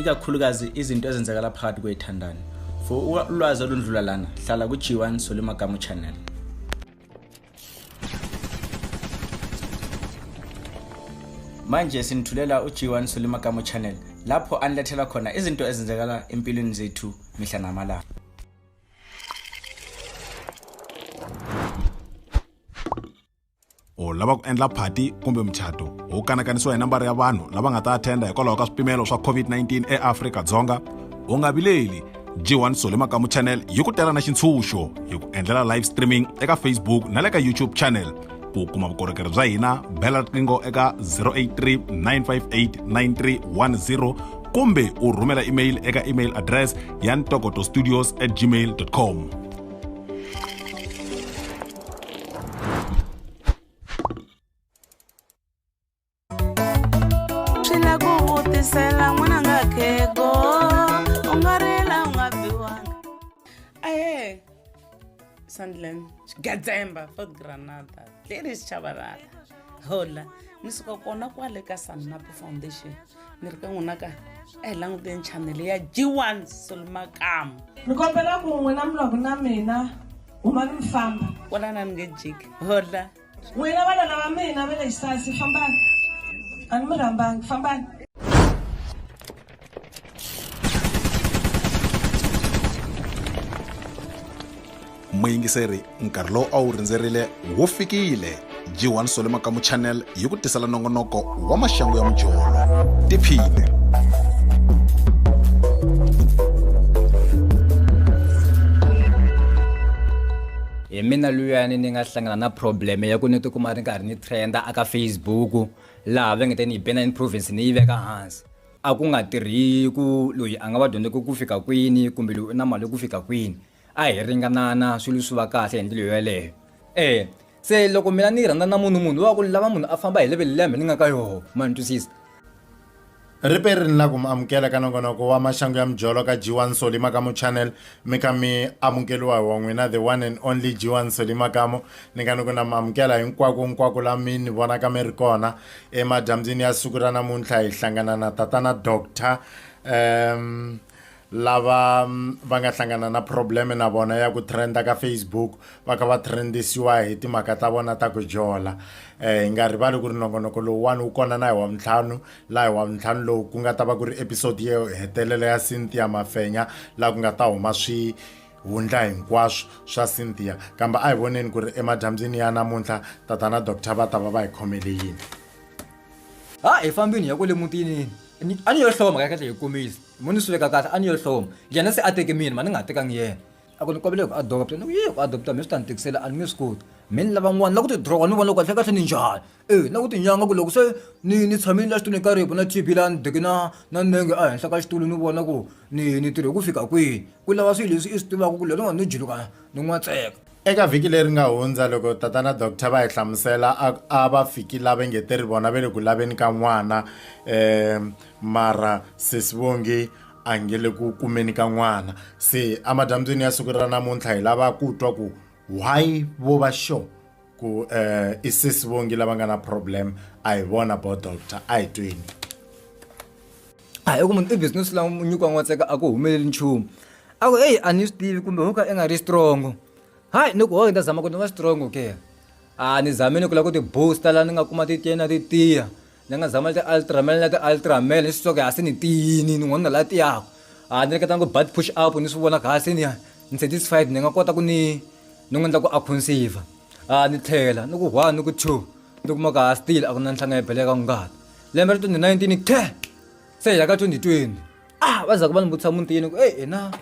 ikakhulukazi izinto ezenzekala phakathi kwethandani. For ulwazi olundlula lana, hlala ku G1 Soli Makamu channel. Manje sinithulela uG1 Soli Makamu channel lapho anilethela khona izinto ezenzekala empilweni zethu mihla namalanga. O lava ku endla party kumbe mchato wo kanakanisiwa hi nambara ya vanhu lava nga ta attenda hikwalaho ka swipimelo swa COVID-19 eAfrika-Dzonga, u nga vileli. G1 Soli Makamu channel yi ku tela na xitshunxo hi ku endlela live streaming eka Facebook na le ka YouTube channel. Ku kuma vukorhokeri bya hina bela riqingho eka 083 958 9310 kumbe u rhumela email eka email address ya ntokotostudios@gmail.com. Sandland, Gadzemba, Fort Granada, Ladies Chabarala. Hola, Nisuka Kona Kwaleka Sanapu Foundation. Nirkangunaka, Langden channel ya G1 Soli Makamu. Nikompela kumwena mlogo na mina umami mfamba. Wala namgejik. Hola. Mwena wala na mina vele isasi fambani. Anmurambang fambani. Muyingiseri nkarhi lowu a wu rindzerile wo fikile. G1 Soli Makamu channel yi ku tisela nongonoko wa maxangu ya mjolo. Tiphine. Hi mina luyani ni nga hlangana na problem ya ku ni tikuma ri karhi ni trenda aka Facebook laha va nge ni bena in province ni yi veka hansi. A ku nga tirhi ku loyi a nga va dyondze ku fika kwini kumbe loyi na mali ku fika kwini. A hi ringanana swilo swi va kahle hi ndlela yeleyo. Se loko mina ni rhandza na munhu wa ku lava munhu a famba hi level leyi ni nga ka yona, man twisisa. Riperi ni la ku amukela ka nongonoko wa maxangu ya mjolo ka G1 Soli Makamu channel. Mi kha mi amukeliwa wa n'wina the one and only G1 Soli Makamu. Ni nga ni ku na mi amukela hinkwako la mi ni vonaka mi ri kona emadyambyini ya siku ra namuntlha. Hi hlangana na tatana Doctor lava va nga hlangana na problem na vona ya ku trenda ka Facebook, va kha va trendisiwa hi timhaka ta vona ta ku jola. Hi nga rivali ku ri nongonoko lowuwani wu kona na hi Wavuntlhanu, laha hi Wavuntlhanu lowu ku nga ta va ku ri episode yo hetelela ya Cynthia Mafenya, laha ku nga ta huma swihundla hinkwaswo swa Cynthia. Kambe a hi voneni ku ri emadyambyini ya namuntlha tatana Doctor va ta va va hi khomele yini. Hi fambini ya kwale mutini. A ni yo hloma kahle hi komisa. Munhu swi veka kahle a ni yo hloma. Yena se a teke mina mani nga tekangi yena. A ku ni kombela ku adopta ni ku adopta mi swi ta ni tikisela a ni nge swi koti. Mina lava n'wana la ku ti draw ni vona loko kahle ni njhani. Na ku ti nyanga ku loko se ni tshamile la xitulweni ka ribu na TP la ni deke na nenge a henhla ka xitulu ni vona ku ni tirhe ku fika kwihi. Ku lava swilo leswi i swi tivaka ku lero ni jiluka ni n'wa tseka. Eka vhiki leri nga hundza loko tatana Doctor va hi hlamusela a va fiki lava ngete ri vona ve le ku laveni ka n'wana mara sesivongi a nge le ku kumeni ka n'wana. Se amadyambyini ya siku ra namuntlha hi lava ku twa ku why vo va sure ku i sesivongi lava nga na problem. A hi vona bo Doctor, a hi tweni. Ku munhu i business la nyuka n'watseka a ku humeleli nchumu. A ku hey a ni swi tivi kumbe ho ka i nga ri strong. Hayi ni ku ho nda zama ku ni va strong ke. Ni zameni ku la ku ti booster la ni nga kuma ti tiyena ti tiya. Ni nga zama ti ultramel na ti ultramel ni swi soka hasi ni tiyini ni n'wana la tiyako. Ni ri ka tango butt push up ni swi vona kahle ni satisfied ni nga kota ku ni n'wendla ku a conceive. Ni tlhela ni ku 1 ni ku 2 ni kuma ka still a ku na nhlanga ya beleka ngati. Lembe ri 2019 ke. Se ya ka 2020. Va za ku va ni vutisa mutini ku na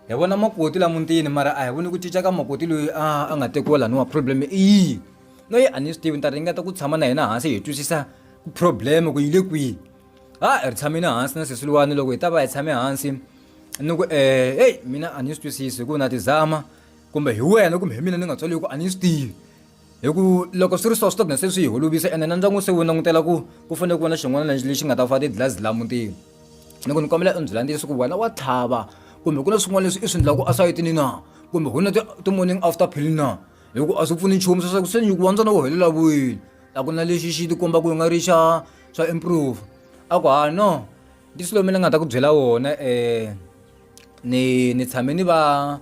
hi vona makoti la mutini mara a hi voni ku cinca ka makoti loyi a nga tekiwa lani wa problem noyi a ni swi tivi ni ta ringeta ku tshama na yena hansi hi twisisa problem ku yi le kwihi. Hi tshameni hansi na sesiluwani loko hi ta va hi tshame hansi ni ku mina a ni swi twisisi ku na ti zama kumbe hi wena kumbe hi mina ni nga tswali ku a ni swi tivi. Hi ku loko swi ri so swi ta swi hi holovisa ene na ndyangu se wu langutela ku fanele ku va na xin'wana lexi nga ta fa ti-glass la mutini. Ni ku ni kombela u byela ntiyiso ku wena wa tlhava kumbe ku na swin'wana leswi i swi endlaku asayitini na kumbe ku na ti-morning after pill na hi ku a swi pfuni nchumu se nyuku wandzana wo helela vuyini a ku na lexi xi ti komba ku hi nga ri swa improve. A ku no Dislo mina nga ta ku byela wona ni tshame ni va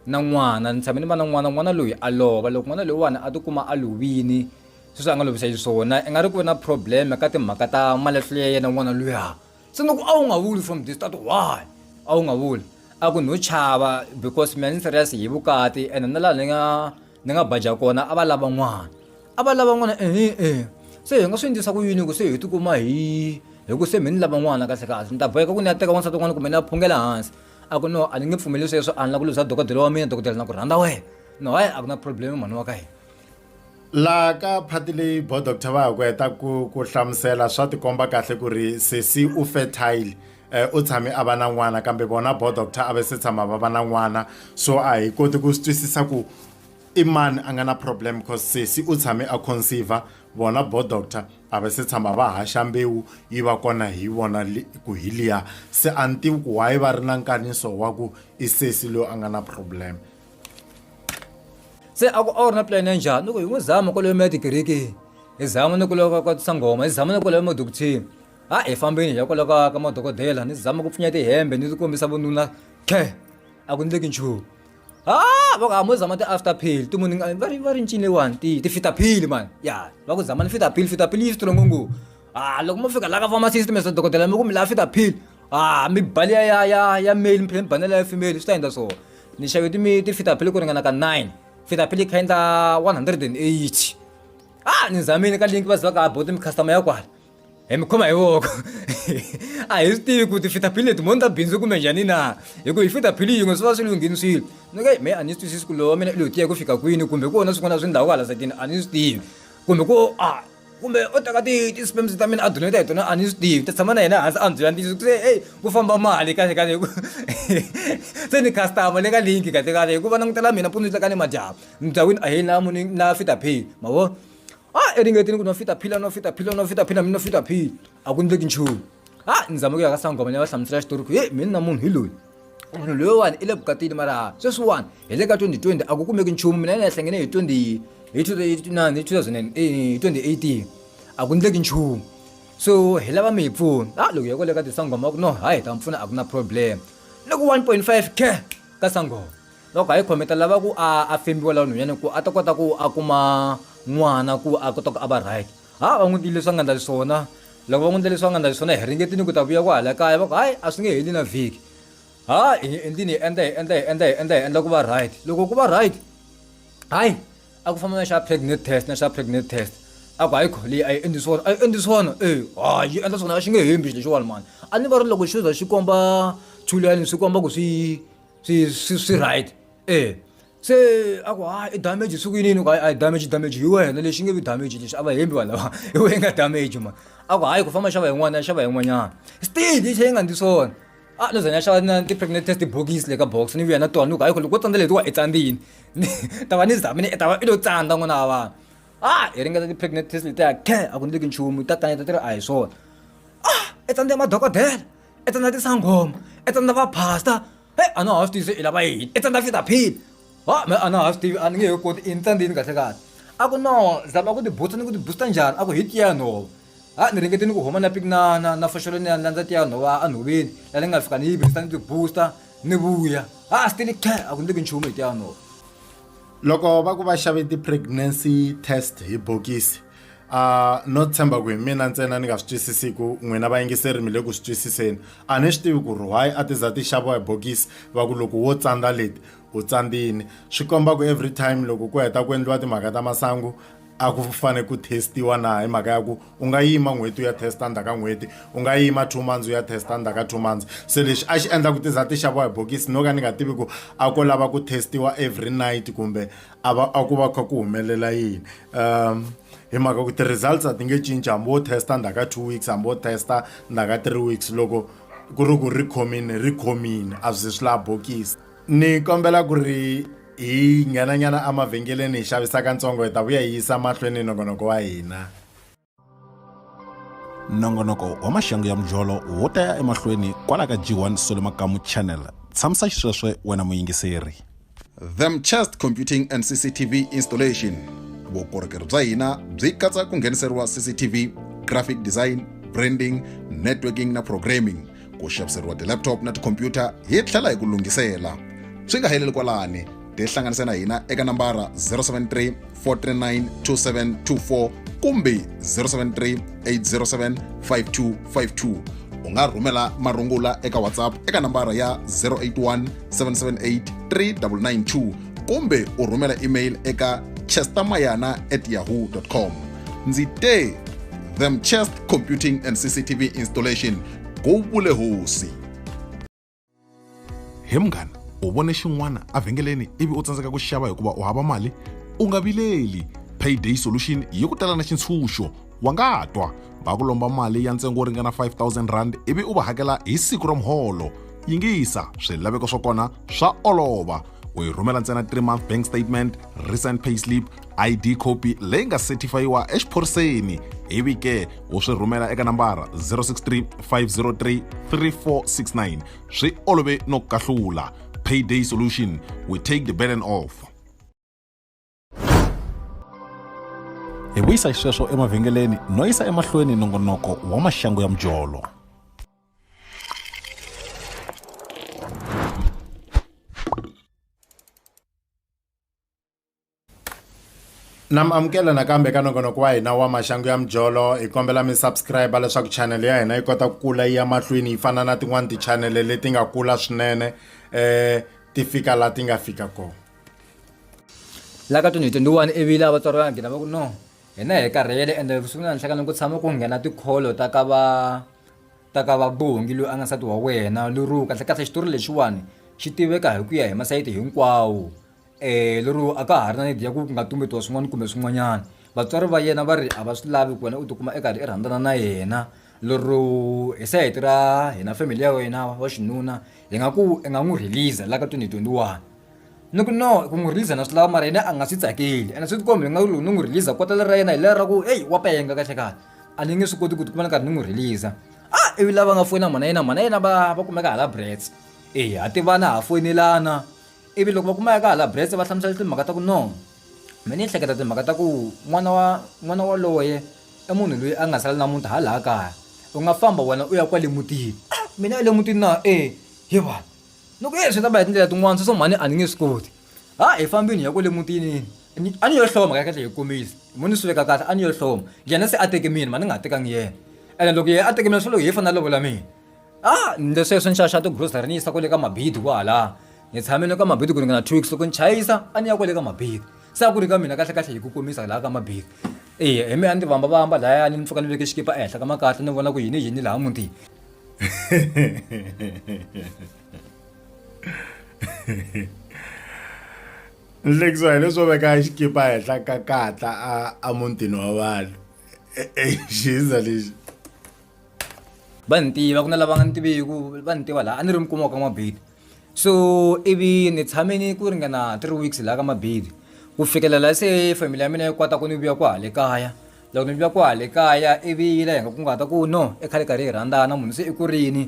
na n'wana loyi a lova loko n'wana loyiwani a tikuma a lovini sweswi a nga lovisa xiswona i nga ri ku ve na problem ka timhaka ta malahlo ya yena n'wana luya se ni ku a wu nga vuli from the start why a wu nga vuli a ku no chava because mina ni serious hi vukati and na laha ni nga baja kona a va lava n'wana se hi nga swi endlisa ku yini ku se hi tikuma hi ku se mina ni lava n'wana kahle ni ta boheka ku ni ya teka wansati n'wana kumbe ni ya phungela hansi a ku no a ni nge pfumeli sweswo a ni la ku luzisa dokodela wa mina dokodela na ku rhandza wena no hayi a ku na problem mhani wa ka hina laha ka phati leyi bo doctor va ha ku heta ku hlamusela swa tikomba kahle ku ri sesi u fertile u tshame a va na n'wana kambe bona bo doctor a ve se tshama va va na n'wana so a hi koti ku swi twisisa ku i mani a nga na problem cause sesi u tshame a conceive bona bo doctor a ve se tshama va haxa mbewu yi va kona hi vona ku hi liya se a ni tivi ku why va ri na nkaniso wa ku i sesi loyi a nga na problem se a ri na plan ya njhani loko hi n'wi zama kwaloyo ma tikereke hi zama ni kwaloyo ka tisangoma hi zama ni kwaloyo madokutheni hi fambeni hi ya kwaloyo ka madokodela ni zama ku pfunya tihembe ni ti kombisa vununa a ku endleki nchumu va ku mo zama ti-after pill timunhu va ri ncini leyiwani ti-fita pill man ya va ku zama ni fita pill yi strong ngopfu loko mo fika laha ka pharmacist mr dokodela mi ku mi lava fita pill mi bali ya male mi banela ya female swi ta endla so ni xave ti-fita pill ku ringana ka 9 fita pill kha endla 180 ni zamile ka link va ze va ka bote mi customer ya kwala hi mi khoma hi voko a hi swi tivi ku ti-fita pill leti moni ta bindzu kumbe njhani na hi ku hi fita pill yin'we swi va swi lunghini swilo nike me a ni swi twisisi ku lowa mina i lo tiya ku fika kwini kumbe ku ona swin'wana swi ndhawu ka hala sakini a ni swi tivi kumbe ku kumbe u teka ti-spams ta mina a donate hi tona a ni swi tivi ta tshama na yena hansi a ni byela ntiyisi ku se ku famba mali kahle se ni customer le ka link kahle hikuva langutela mina punisa ka ni majaha ndhawini a hi na muni na fita pay mavo eringetini ku no fita phila mina no fita phila a ku endleki nchumu ni zama ku ya ka sangoma ni va hlamusela xitori ku mina na munhu hi loyi munhu loyiwani i le vukatini mara sweswiwani hi le ka 2020 a ku kumeki nchumu mina ni ya hlangene hi 2018 a ku endleki nchumu so hi lava mi hi pfuna loko hi kwale ka tisangoma ku no hayi hi ta mi pfuna a ku na problem loko 1.5 ka sangoma loko hi khometa lava ku a fembiwa laha nhwanyani ku a ta kota ku a kuma n'wana ku a kota ku a va right va n'wi endle leswi a nga endla swona loko va n'wi endle leswi a nga endla swona hi ringetini ku ta vuya ku hala kaya va ku hayi a swi nge heli na vhiki hi endlini hi endla ku va right loko ku va right hayi a ku famba na xa pregnant test a ku hayi leyi a yi endli swona yi endla swona a xi nge hembi xi lexiwani mani a ni va ri loko xi za xi komba chulani swi komba ku swi right se a ku i damage siku yinini ku hayi damage hi wena lexi nge vi damage lexi a va hembi vanhu lava hi wena nga damage man a ku hayi ku famba xava yin'wanyana still lexi yi nga ndli swona no zanya xava na ti-pregnant test bokisi le ka box ni vuya na tona ni ku hayi ku loko tsandza letiwa i tsandzini ta va ni zamini i ta va i lo tsandza n'wana wa vanhu hi ringeta ti-pregnant test letiya a ku ndleki nchumu ta kaneta ti ri a hi swona i tsandze madokodela i tsandza tisangoma i tsandza vapasta a na ha swi tivi se i lava yini i tsandza fita phila a na ha swi tivi a ni nge he koti i ntsandini kahle a ku no zama ku tibusta ni ku tibusta njhani a ku hi tiya nhova ni ringetini ku huma na piki na foxolo ni landza tiya nhova a nhoveni la ni nga fika ni yi virisa ni tibusta ni vuya still a ku ndleki nchumu hi tiya nhova loko va ku va xave ti-pregnancy test hi bokisi no tshemba ku hi mina ntsena ni nga swi twisisiku n'wina vayingiseri mi le ku swi twisiseni a ni swi tivi ku ri why a ti za ti xaviwa hi bokisi va ku loko wo tsandza leti u tsandzini swi komba ku every time loko ku heta ku endliwa timhaka ta masangu a ku fane ku testiwa na hi mhaka ya ku u nga yima n'hweti u ya testa ndzhaka n'hweti u nga yima 2 months u ya testa ndzhaka 2 months se lexi a xi endla ku ti za ti xaviwa hi bokisi no ka ni nga tivi ku a ko lava ku testiwa every night kumbe a ku va kha ku humelela yini hi mhaka ku ti-results a ti nge cinci hambi wo testa ndzhaka 2 weeks hambi wo testa ndzhaka 3 weeks loko ku ri ku ri khomini a swi swi laha bokisi ni kombela ku ri hi nghenanyana emavhengeleni hi xavisaka ntsongo hi ta vuya hi yisa mahlweni nongonoko wa hina nongonoko wa maxangu ya mjolo wo ta ya emahlweni kwala ka G1 Sole Makamu channel tshamisa xisweswe wena muyingiseri them chest computing and cctv installation vukorhokeri bya hina byi katsa ku ngheniseriwa cctv graphic design branding, networking na programming. Ku xaviseriwa ti-laptop na tikhompyuta hi tlhela hi ku lunghisela. Swi nga heleli kwalani, tihlanganisa na hina eka nambara 073 439 2724 kumbe 073 807 5252. U nga rhumela marungula eka WhatsApp eka nambara ya 081 778 3992 kumbe u rhumela email eka chestermayana@yahoo.com. Ndzi te them chest computing and CCTV installation go vule hosi. He munghana, u vone xin'wana evhengeleni ivi u tsandzeka ku xava hikuva u hava mali? U nga vileli, Payday Solution yi ku tela na xitshunxo. Wa nga twa va ku lomba mali ya ntsengo wo ringana 5,000 rand ivi u va hakela hi siku ra muholo. Yingisa, swilaveko swa kona swa olova. U yi rhumela ntsena 3-month bank statement, recent payslip, ID copy leyi nga certifiyiwa exiphoriseni. Ivi ke u swi rhumela eka nambara 063 503 3469. Swi olove no kahlula. Payday Solution, we take the burden off. Hi vuyisa xisweswo emavhengeleni no yisa emahlweni nongonoko wa maxangu ya mjolo. Nam amukela nakambe ka nongonoko wa hina wa maxangu ya mjolo. Hi kombela mi subscribe leswaku channel ya hina yi kota ku kula yi ya mahlweni yi fana na tin'wani ti-channel leti nga kula swinene ti fika laha ti nga fika kona. La ka 2021 ivi lava vatswari va nghena va ku no hina hi karhele ende sungula nhlakana ku tshama ku nghena tikholo ta ka va bongi loyi a nga nsati wa wena lero kahle kahle xitori lexiwani xi tiveka hi ku ya hi masayiti hinkwawo. Lero a ka ha ri na nidi ya ku nga tumbetiwa swin'wana kumbe swin'wanyana. Vatswari va yena va ri a va swi lavi ku wena u tikuma eka i rhandzana na yena. Lero hi sayiti ra hina family ya wena wa xinuna hi nga ku i nga n'wi release la ka 2021. Ni ku no ku n'wi release na swi lava mara yena a nga swi tsakeli ende swi tikombi hi nga ku ni n'wi release kotela ra yena hi lera ra ku wa penga kahle kahle a ni nge swi koti ku tikuma ni karhi ni n'wi release. Ivi lava nga foyina mana yena va kumeka hala Brits. Ha tivana ha foyinelana ivi loko va kumeka hala Brits va hlamusela timhaka ta ku no mina ni hleketa timhaka ta ku n'wana wa loye i munhu loyi a nga sala namuntlha hala kaya u nga famba wena u ya kwale mutini. Mina le mutini na hi va loko swi ta ba hi tindlela tin'wana so mani a ni nge swi koti. Hi fambini ya kwale mutini a ni yo hloma kahle hi komisa muni swi veka kahle a ni yo hloma yena se a teke mina mani nga tekangi yena ene loko yena a teke mina swi loko hi fana lovola mina. Leswi ni xaxa ti-grocery ni yisa kwale ka mabidi kwala ni tshamile ka mabidi ku ringana 2 weeks loko ni chayisa a ni ya kwale ka mabidi se a ku ri ka mina kahle kahle hi ku komisa laha ka mabidi. Hi mina a ni vamba lahaya ni pfuka ni veke xikipa ehenhla ka makahle ni vona ku yini laha mutini. Nhlekisa hi leswo veka xikipa henhla ka katla a mutini wa vanhu. Xiza lexi Va ni tiva ku na lava nga ni tiviku va ni tiva laha a ni ri mukuma ka mabidi. So ivi ni tshameni ku ringana 3 weeks laha ka mabidi ku fikelela se family ya mina yi kota ku ni vuya ku hale kaya. Loko ni vuya ku hale kaya ivi la hi nga kunguhata ku no i khale karhi hi rhandzana munhu se i kurini.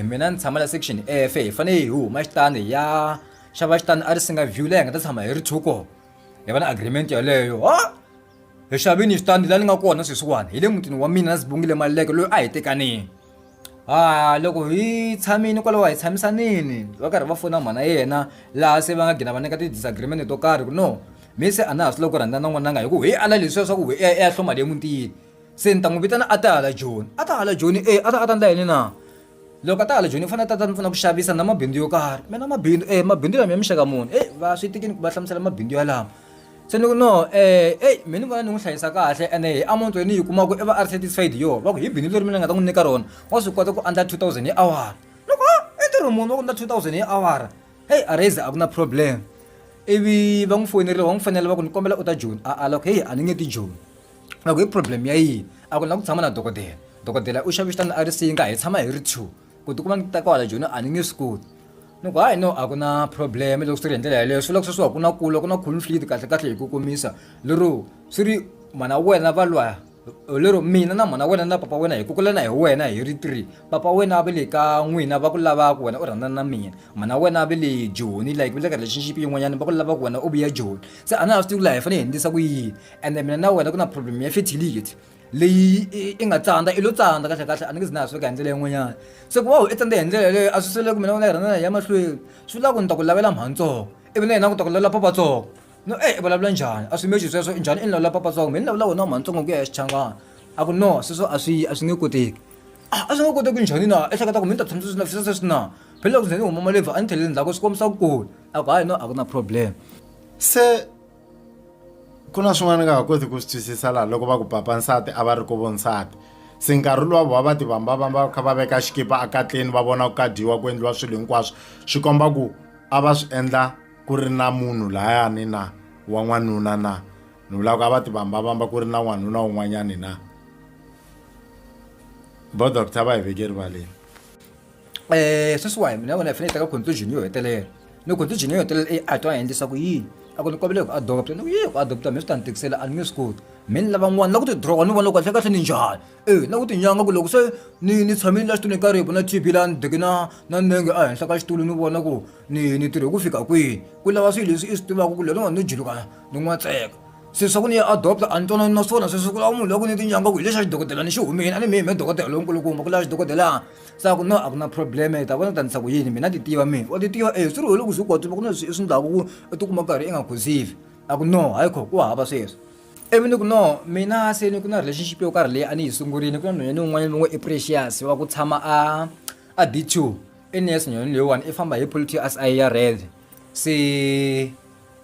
Mina ni tshama la section F hi fanele hi huma xitandi ya xava xitandi a ri singa view leyi hi nga ta tshama hi ri tshuko hi va na agreement yaleyo. Hi xavini xitandi laha ni nga kona sweswiwani hi le mutini wa mina na Sibongile Maluleke loyi a hi tekanini. Loko hi tshamini kwalaho hi tshamisanini va karhi va fona mhana yena laha se va nga gina va nyika ti-disagreement to karhi ku no mi se a na ha swi loko ku rhandzana na n'wananga hi ku hi ala leswiya swa ku i ya hloma le mutini se ni ta n'wi vitana a ta hala Joni a ta ndla yini na loko a ta hala Joni i fanele ta ni pfuna ku xavisa na mabindzu yo karhi mina mabindzu lama ya mixaka muni va swi tikini ku va hlamusela mabindzu yalama se ni ku no mina ni vona ni n'wi hlayisa kahle ene amount leyi ni yi kumaka i va a ri satisfied yo va ku hi bindzu leri mina ni nga ta n'wi nyika rona wa swi kota ku endla 2000 hi awara loko i ntirho munhu wa ku endla 2000 hi awara a raise a ku na problem. Ivi va n'wi foyinerile va n'wi fanele va ku ni kombela u ta Joni loko a ni nge ti Joni va ku hi problem ya yini a ku na ku tshama na dokodela u xave xitandi a ri singa hi tshama hi ri 2 ku tikuma ni ta kwala Joni a ni nge swi koti. Ni ku hayi no a ku na problem loko swi ri hi ndlela yaleyo swi loko sweswi wa ku na ku na conflict kahle kahle hi ku komisa lero swi ri mana wena va lwa lero mina na mana wena na papa wena hi kukulana hi wena hi ri 3 papa wena va le ka n'wina va ku lava ku wena u rhandzana na mina mana wena va le Joni like vile ka relationship yin'wanyana va ku lava ku wena u biya Joni se a na swi tivi laha hi fanele hi endlisa ku yini ende mina na wena ku na problem ya fertility leyi i nga tsandza i lo tsandza kahle a ni nge zi na swi ka hi ndlela yin'wanyana se ku va u i tsandze hi ndlela leyo a swi sele ku mina na rhana ya mahlweni swi vula ku ni ta ku lavela mhantsongo ivi na yena ku ta ku lavela papatsongo no i vulavula njhani a swi mechi sweswo njhani i ni lavela papatsongo mina ni lavula wena wa mhantsongo ku ya hi xichangana a ku no sweswo a swi nge koteki a swi nge koteki njhani na i hleketa ku mi ni ta tshama sweswi na phela loko ze ni huma malevha a ni tlheleli ndzhaku swi kombisa ku kula a ku hayi no a ku na problem se ku na swin'wana nga ha koti ku swi twisisa laha loko va ku papa nsati a va ri ku vonsati se nkarhi luwa vona va ti vambavamba kha va veka xikipa akatleni va vona ku kadiwa ku endliwa swilo hinkwaswo swi komba ku a va swi endla ku ri na munhu layani na wa n'wanuna na ni vula ku a va ti vambavamba ku ri na n'wanuna wun'wanyani na vo doctor va hi veke rivaleni sweswiwahi mina vona hi fanele hi teka conclusion yo hetelela ni conclusion yo hetelela a twa endlisa ku yini a ku ni kombele ku adopta ni ku yi ku adopta mi swi ta ni tikisela a ni nge swi koti mini lavan'wana na ku ti droga ni vona loko kahle ni njhani na ku ti nyanga ku loko se ni tshamini la xitulweni ka ribu na tv la ni deki na nenge a henhla ka xitulu ni vona ku ni tirhe ku fika kwihi ku lava swilo leswi i swi tivaka ku lero nga ni juluka ni n'watseka se swa ku ni ya adopta a ni twanani na swona sweswo ku lava munhu loko ni ti nyanga ku hi lexa xidokodela ni xi humini a ni mi hi dokodela lonkulukumba ku lava xidokodela sa ku no a ku na problem ta vona ta ndisa ku yini mina ti tiva mina wa ti tiva swi ri loko swi kota ku na swi endlaku ku i tikuma karhi i nga khuzivi a ku no hayi ku hava sweswo ivi ni ku no mina se ni ku na relationship yo karhi leyi a ni yi sungurile ku na nhwanyana wun'wana n'we i precious wa ku tshama a d2 i nurse nyana leyiwani i famba hi polity SI ya red se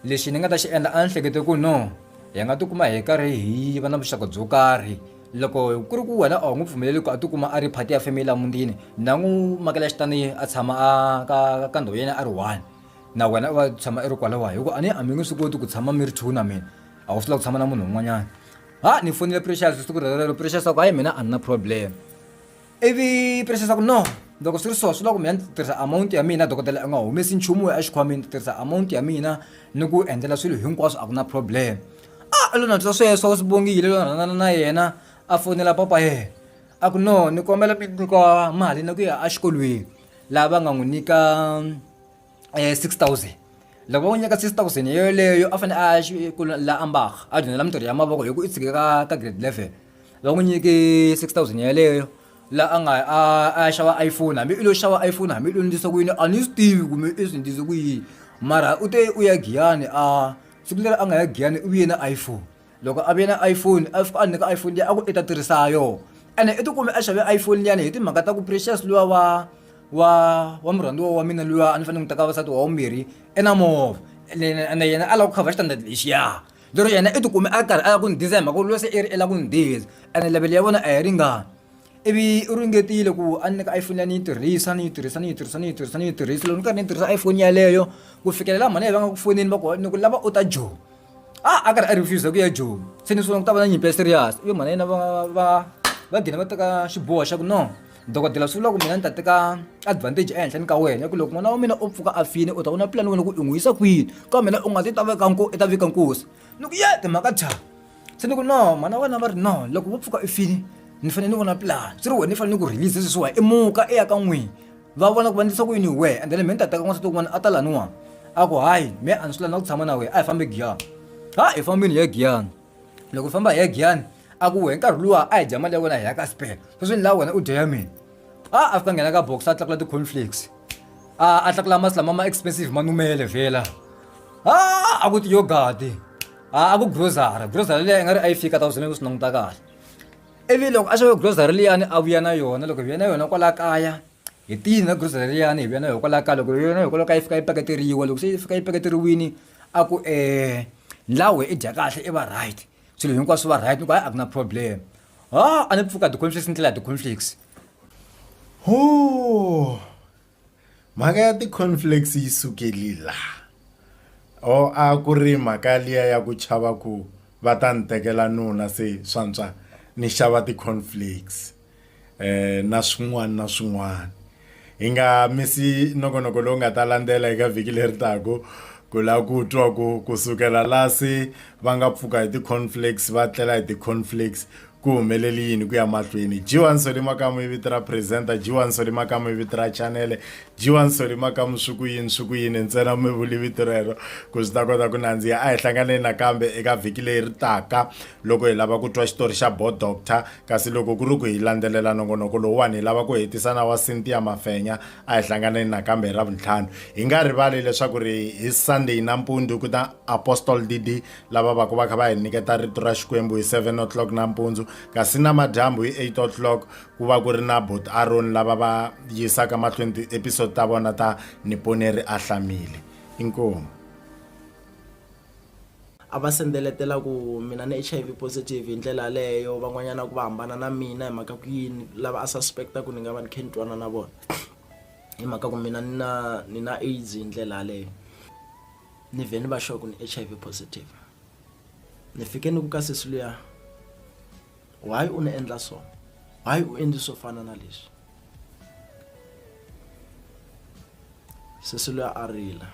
lexi ni nga ta xi endla a ni hlekete ku no hi nga tikuma hi karhi hi va na vuxaka byo karhi loko ku ri ku wena a wu n'wi pfumeleli ku a tikuma a ri phati ya family ya mutini na n'wi makela xitani a tshama ka ndhawu yena a ri one na wena va tshama i ri kwalawa hikuva a ni a mi nge swi koti ku tshama mi ri two na mina a wu swi lava ku tshama na munhu un'wanyana ni fonile precious siku relero precious a ku hayi mina a ni na problem ivi precious a ku no loko swi ri so swi lava ku mina ni tirhisa amount ya mina dokodela a nga humesi nchumu a xikhwameni tirhisa amount ya mina ni ku endlela swilo hinkwaswo a ku na problem lo na twa sweswo swi bongile lo na yena a fonela papa yena a ku no ni kombela mi nyika mali na ku ya exikolweni lava nga n'wi nyika 6,000 loko va n'wi nyika 6,000 yeleyo a fanele a xikolweni la ambaka a dyondzela mintirho ya mavoko hi ku i tshike ka grade 11 va n'wi nyike 6,000 yeleyo la a nga a xava iphone hambi i lo xava iphone hambi i lo ndlisa ku yini a ni swi tivi kumbe i swi ndlise ku yini mara u te u ya giyani siku leri a nga ya giyani u vuye na iphone loko a vuye na iphone a fika a nyika iphone liya a ku i ta tirhisa yo ene i tikumi a xave iphone liyani hi timhaka ta ku precious luwa wa murhandziwa wa mina luwa a ni fanele n'wi teka vasati wa vumbirhi na movha ene yena a lava ku khava xitandati lexiya lero yena i tikumi a karhi a ya ku ni diza hi mhaka luwa se i ri i lava ku ni diza ene level ya vona a yi ringani ivi u ringetile ku a ni nyika iphone ya ni yi tirhisa loko ni karhi ni tirhisa iphone yaleyo ku fikelela mhani va nga ku fonini va ku ni ku lava u ta jo a karhi a refuse ku ya jo se ni swi ku ta va na nyimpi ya serious ivi mhani yena va gina va teka xiboho xa ku no dokodela swi vula ku mina ni ta teka advantage ehenhleni ka wena ku loko n'wana wa mina u pfuka a fini u ta vona plan wena ku i n'wi yisa kwini ka mina u nga ti ta veka nkosi ni ku ye timhaka tha se ni ku no mana wena va ri no loko vo pfuka i fini ni fanele ni vona plan swi ri wena ni fanele ni ku release sweswiwa i muka i ya ka n'wini va vona ku va ndlisa ku yini we and then mi ni ta teka n'wansati wun'wana a ta laniwa a ku hayi me a ni swi lani na ku tshama na wena a hi fambe giyani hi fambini hi ya giyani loko hi famba hi ya giyani a ku we nkarhi luwa a hi dya mali ya wena hi ya ka spare sweswi ni laha wena u dya ya mina a fika nghena ka box a tlakula ti-conflicts a tlakula masi lama ma expensive manumele vhela a ku tiyogati a ku grocery leyi nga ri a yi fika 1,000 swi languta kahle ivi loko a xave grocery liyani a vuya na yona loko vuya na yona kwala kaya hi tini na grocery liyani hi vuya na yona kwala kaya loko vuya na yona kwala kaya yi fika yi paketeriwa loko se yi fika yi paketeriwini a ku lawe i dya kahle i va right swilo hinkwaswo va right ni ku hayi a ku na problem a ni pfuka ti-conflicts ni tlela ya ti-conflicts mhaka ya ti-conflicts yi sukelila a ku ri mhaka liya ya ku chava ku va ta ni tekela nuna se swantswa ni xava ti-conflicts na swin'wana hi nga misi nongonoko lowu nga ta landzela eka vhiki leri tako ku lava ku twa ku kusukela laha se va nga pfuka hi ti-conflicts va tlela hi ti-conflicts ku humeleli yini ku ya mahlweni. G1 Soli Makamu i vito ra presenter, G1 Soli Makamu i vito ra channel, G1 Soli Makamu swi ku yini ntsena mi vuli vito rero ku swi ta kota ku nandziha. A hi hlanganeni nakambe eka vhiki leyi taka loko hi lava ku twa xitori xa Bo Doctor, kasi loko ku ri ku hi landzelela nongonoko lowuwani hi lava ku hetisana wa Cynthia Mafenya, a hi hlanganeni nakambe hi Ravuntlhanu. Hi nga rivali leswaku ri hi Sunday nampundzu ku ta Apostle DD lava va kha va hi nyiketa rito ra Xikwembu hi 7 o'clock nampundzu, kasi namadyambu hi 8 o'clock ku va ku ri na Bot Aaron lava va yisaka mahlweni episode ta vona ta Niponeri a hlamile. Inkomu. Ava sendeletela ku mina ni HIV positive hi ndlela leyo, van'wanyana ku va hambana na mina hi mhaka ku yini lava a suspecta ku ni nga va ni khe ni twana na vona hi mhaka ku mina ni na AIDS hi ndlela leyo. Ni vhe ni va sure ku ni HIV positive. Ni fike ni ku ka sesi luya, why u ni endla so, why u endli swo fana na leswi. Sesi luya a rila.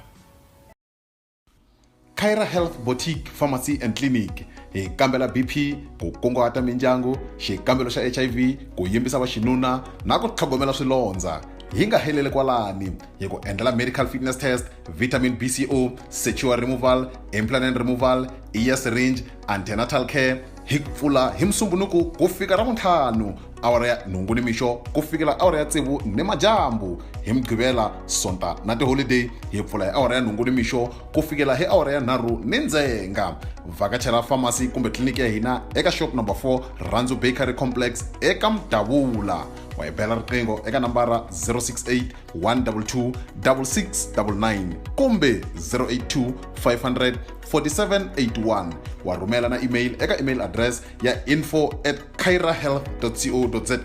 Khaira Health Boutique Pharmacy and Clinic hi kambela BP, ku kunguhata mindyangu, xikambelo xa HIV, ku yimbisa vaxinuna na ku tlhogomela swilondza. Hi nga heleli kwalani hi ku endlela medical fitness test, vitamin BCO, sexual removal, implant removal, ear syringe, antenatal care. Hi pfula hi Musumbunuku ku fika Ravuntlhanu awara ya nhungu nimixo ku fikela awara ya tsevu nimadyambu. Hi Mugqivela, Sonta na tiholiday hi pfula hi awara ya nhungu nimixo ku fikela hi awara ya nharhu ni ndzhenga. Vhakachela pharmacy kumbe tliliniki ya hina eka shop number 4 Randzu Bakery Complex eka Mdavula. Wa hi bela riqingho eka nambara 068 122 6699 kumbe 082 500 4781. Wa rhumela na email eka email address ya info@khairahealth.co.za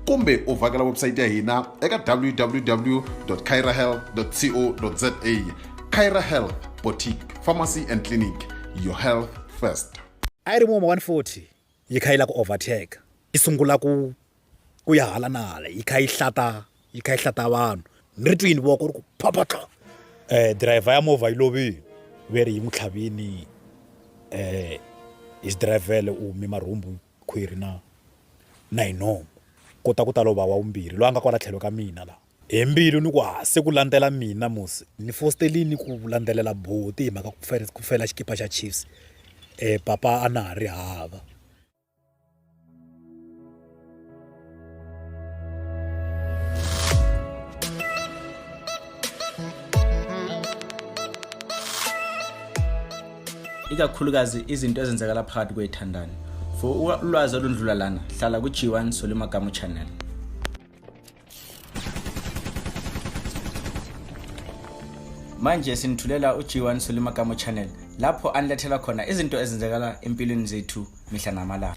kumbe u vhakela website ya hina eka www.khairahealth.co.za. Khaira Health Boutique Pharmacy and Clinic, your health first. A ri moma 140 yi kha yi la ku overtake, yi sungula ku ya hala na hala, yi kha yi hlata vanhu. Ni ri twini voko ri ku phaphatla. Driver ya movha yi lovile, veri yi n'wi tlhavini hi xidrayivhele u mi marhumbu khwiri na hi nomu. Kota ku ta lova wa vumbirhi loyi a nga kwala tlhelo ka mina la. Hi mbilu ni ku se ku landzela mina musi ni fostelini ku landzelela boti hi mhaka ku fela xikipa xa Chiefs. Papa a na ha ri hava. Ikakhulukazi izinto ezenzekala phakathi kwethandani. For ulwazi olundlula lana, hlala ku G1 Soli Makamu channel. Manje sinithulela uG1 Soli Makamu channel lapho anilethela khona izinto ezenzekala empilweni zethu mihla namalanga.